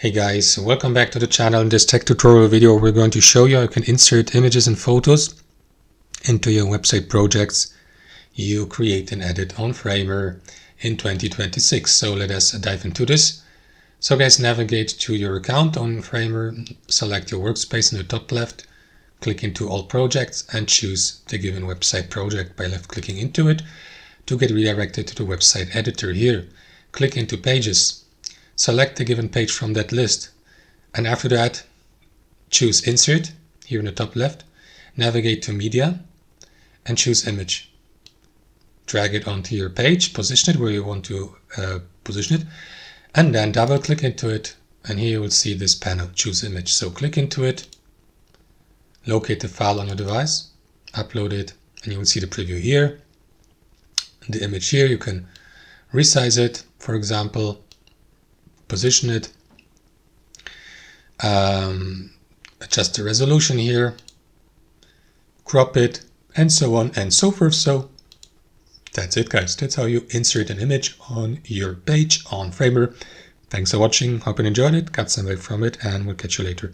Hey guys, welcome back to the channel. In this tech tutorial video we're going to show you how you can insert images and photos into your website projects you create and edit on Framer in 2026. So let us dive into this. So guys, navigate to your account on Framer, select your workspace in the top left, click into all projects and choose the given website project by left clicking into it to get redirected to the website editor here. Click into pages. Select the given page from that list, and after that choose insert here in the top left, navigate to media and choose image. Drag it onto your page, position it where you want to position it, and then double click into it, and here you will see this panel, choose image. So click into it, locate the file on your device, upload it, and you will see the preview here. The image here, you can resize it, for example, position it, adjust the resolution here, crop it, and so on and so forth. So that's it guys, that's how you insert an image on your page on Framer. Thanks for watching, hope you enjoyed it, got some value from it, and we'll catch you later.